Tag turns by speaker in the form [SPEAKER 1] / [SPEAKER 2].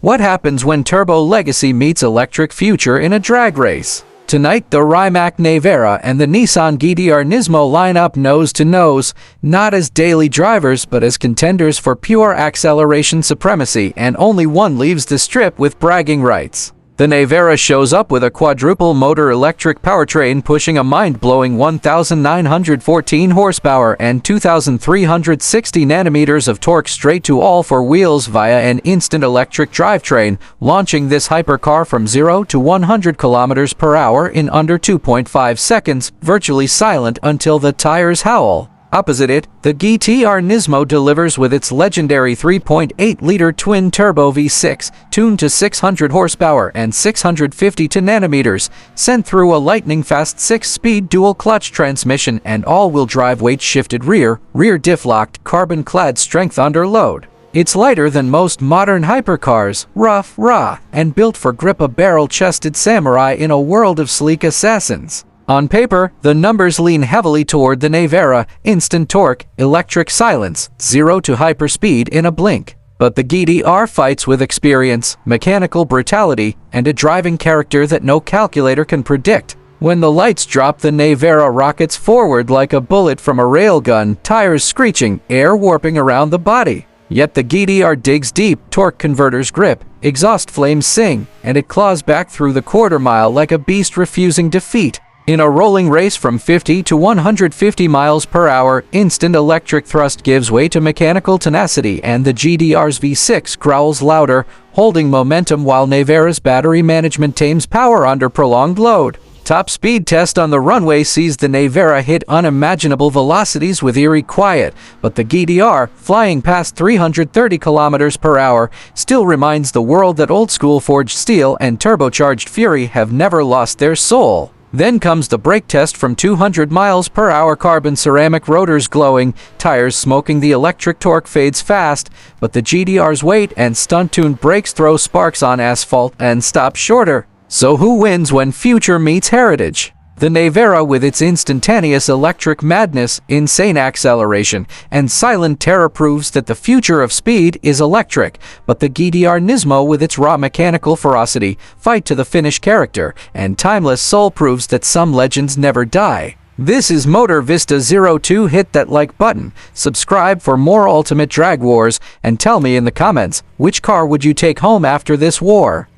[SPEAKER 1] What happens when turbo legacy meets electric future in a drag race? Tonight, the Rimac Nevera and the Nissan GT-R Nismo line up nose to nose, not as daily drivers but as contenders for pure acceleration supremacy, and only one leaves the strip with bragging rights. The Nevera shows up with a quadruple-motor electric powertrain pushing a mind-blowing 1,914 horsepower and 2,360 nanometers of torque straight to all four wheels via an instant electric drivetrain, launching this hypercar from 0 to 100 km per hour in under 2.5 seconds, virtually silent until the tires howl. Opposite it, the GT-R Nismo delivers with its legendary 3.8-liter twin-turbo V6, tuned to 600 horsepower and 650 nanometers, sent through a lightning-fast 6-speed dual-clutch transmission and all-wheel drive weight-shifted rear diff-locked, carbon-clad strength under load. It's lighter than most modern hypercars, rough, raw, and built for grip a barrel-chested samurai in a world of sleek assassins. On paper, the numbers lean heavily toward the Nevera: instant torque, electric silence, 0 to hyperspeed in a blink. But the GT-R fights with experience, mechanical brutality, and a driving character that no calculator can predict. When the lights drop, the Nevera rockets forward like a bullet from a railgun, tires screeching, air warping around the body. Yet the GT-R digs deep, torque converters grip, exhaust flames sing, and it claws back through the quarter-mile like a beast refusing defeat. In a rolling race from 50 to 150 miles per hour, instant electric thrust gives way to mechanical tenacity, and the GT-R's V6 growls louder, holding momentum while Nevera's battery management tames power under prolonged load. Top speed test on the runway sees the Nevera hit unimaginable velocities with eerie quiet, but the GT-R, flying past 330 km per hour, still reminds the world that old-school forged steel and turbocharged fury have never lost their soul. Then comes the brake test from 200 miles per hour, carbon ceramic rotors glowing, tires smoking, the electric torque fades fast, but the GT-R's weight and stunt-tuned brakes throw sparks on asphalt and stop shorter. So who wins when future meets heritage? The Nevera, with its instantaneous electric madness, insane acceleration, and silent terror, proves that the future of speed is electric, but the GT-R Nismo, with its raw mechanical ferocity, fight to the finish character, and timeless soul, proves that some legends never die. This is Motor Vista 02. Hit that like button, subscribe for more ultimate drag wars, and tell me in the comments, which car would you take home after this war?